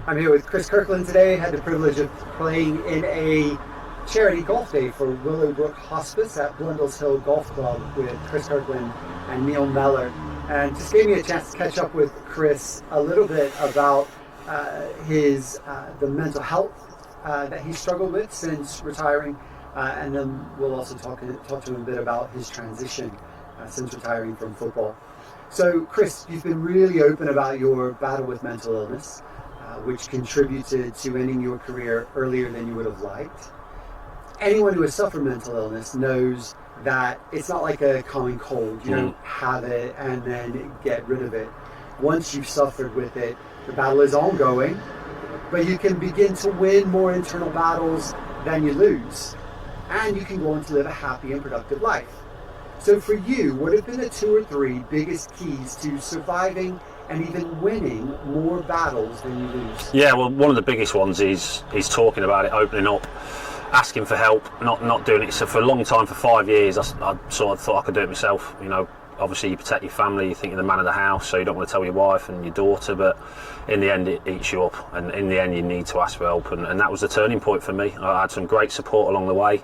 I'm here with Chris Kirkland today. Had the privilege of playing in a charity golf day for Willowbrook Hospice at Blundell's Hill Golf Club with Chris Kirkland and Neil Mellor. And just gave me a chance to catch up with Chris a little bit about the mental health that he struggled with since retiring. And then we'll also talk to him a bit about his transition since retiring from football. So, Chris, you've been really open about your battle with mental illness, which contributed to ending your career earlier than you would have liked. Anyone who has suffered mental illness knows that it's not like a common cold. You don't have it and then get rid of it. Once you've suffered with it, the battle is ongoing, but you can begin to win more internal battles than you lose. And you can go on to live a happy and productive life. So for you, what have been the 2 or 3 biggest keys to surviving and even winning more battles than you lose? Yeah, well, one of the biggest ones is talking about it, opening up, asking for help, not doing it. So for a long time, for 5 years, I sort of thought I could do it myself. You know, obviously you protect your family, you think you're the man of the house, so you don't want to tell your wife and your daughter, but in the end it eats you up, and in the end you need to ask for help, and that was the turning point for me. I had some great support along the way.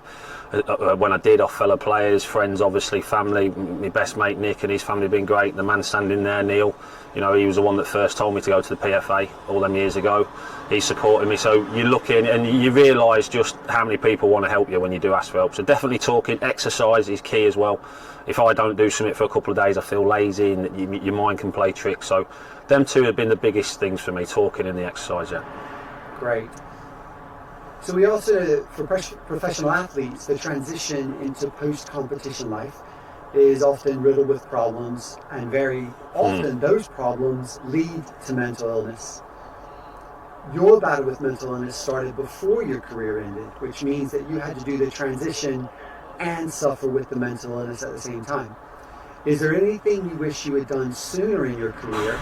When I did, off fellow players, friends, obviously, family. My best mate Nick and his family have been great. The man standing there, Neil, you know, he was the one that first told me to go to the PFA all them years ago. He's supported me. So you look in and you realise just how many people want to help you when you do ask for help. So definitely talking. Exercise is key as well. If I don't do something for a couple of days, I feel lazy and your mind can play tricks. So them 2 have been the biggest things for me, talking and the exercise, yeah. Great. So we also, for professional athletes, the transition into post-competition life is often riddled with problems, and very often those problems lead to mental illness. Your battle with mental illness started before your career ended, which means that you had to do the transition and suffer with the mental illness at the same time. Is there anything you wish you had done sooner in your career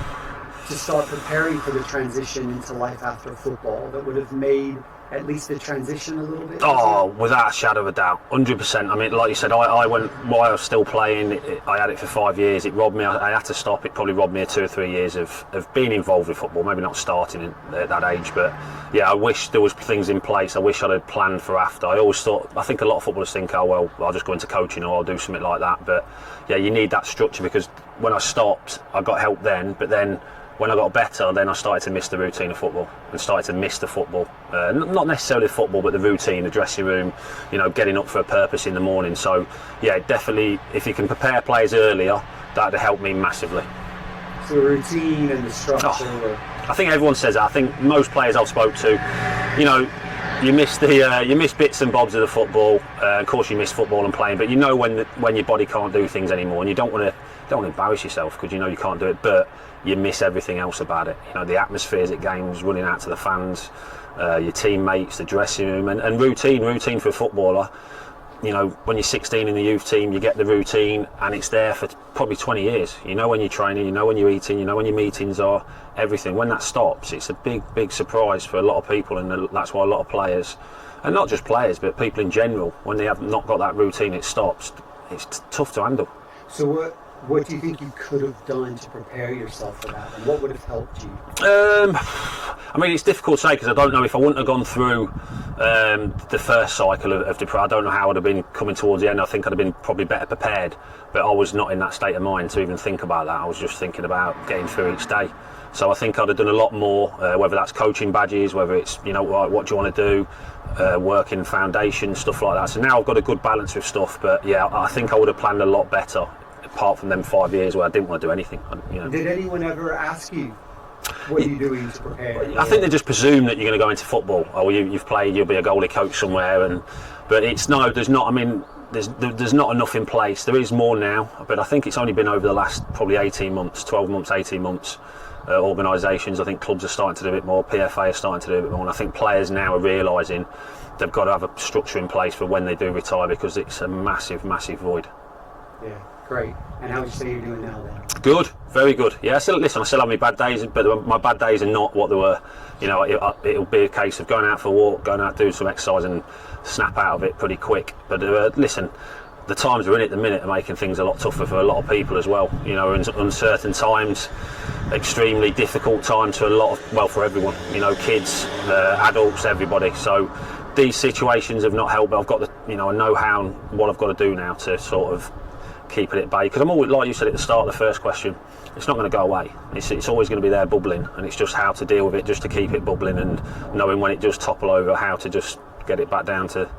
to start preparing for the transition into life after football that would have made at least the transition a little bit easier? Oh, without a shadow of a doubt, 100%. I mean, like you said, I went, while I was still playing, I had it for 5 years. It robbed me, I had to stop. It probably robbed me of 2 or 3 years of being involved with football, maybe not starting at that age, but yeah, I wish there was things in place. I wish I'd have planned for after. I always thought, I think a lot of footballers think, oh well, I'll just go into coaching or I'll do something like that, but yeah, you need that structure, because when I stopped, I got help then, but then when I got better, then I started to miss the routine of football and started to miss the football. Not necessarily football, but the routine, the dressing room, you know, getting up for a purpose in the morning. So, yeah, definitely, if you can prepare players earlier, that'd help me massively. So the routine and the structure. I think everyone says that. I think most players I've spoke to, you know, you miss bits and bobs of the football. Of course, you miss football and playing, but you know when your body can't do things anymore, and you don't want to embarrass yourself because you know you can't do it, but you miss everything else about it. You know, the atmospheres at games, running out to the fans, your teammates, the dressing room, and routine for a footballer. You know, when you're 16 in the youth team, you get the routine, and it's there for probably 20 years. You know when you're training, you know when you're eating, you know when your meetings are, everything. When that stops, it's a big surprise for a lot of people, and that's why a lot of players, and not just players, but people in general, when they have not got that routine, it stops. It's tough to handle. So what do you think you could have done to prepare yourself for that, and what would have helped you? I mean, it's difficult to say, because I don't know if I wouldn't have gone through the first cycle of depression. I don't know how I'd have been coming towards the end. I think I'd have been probably better prepared, but I was not in that state of mind to even think about that. I was just thinking about getting through each day. So I think I'd have done a lot more, whether that's coaching badges, whether it's, you know, what do you want to do, working foundation, stuff like that. So now I've got a good balance with stuff, but yeah, I think I would have planned a lot better, apart from them 5 years where I didn't want to do anything. You know. Did anyone ever ask you, what are you doing to prepare? I think they just presume that you're going to go into football. Oh, you've played, you'll be a goalie coach somewhere, but there's not. I mean, there's not enough in place. There is more now, but I think it's only been over the last probably 18 months, 12 months, 18 months. Organisations, I think clubs are starting to do a bit more, PFA are starting to do a bit more, and I think players now are realising they've got to have a structure in place for when they do retire, because it's a massive void. Yeah, great. And how would you say you're doing now then? Good, very good. Yeah, I still have my bad days, but my bad days are not what they were. You know, it'll be a case of going out for a walk, going out doing some exercise and snap out of it pretty quick. But listen, the times we're in at the minute are making things a lot tougher for a lot of people as well. You know, in uncertain times, extremely difficult times for a lot of, well, for everyone. You know, kids, adults, everybody. So these situations have not helped, but I've got I know what I've got to do now to sort of keep it at bay. Because I'm always, like you said at the start of the first question, it's not going to go away. It's always going to be there bubbling, and it's just how to deal with it, just to keep it bubbling, and knowing when it does topple over, how to just get it back down to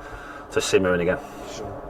simmering again. Sure.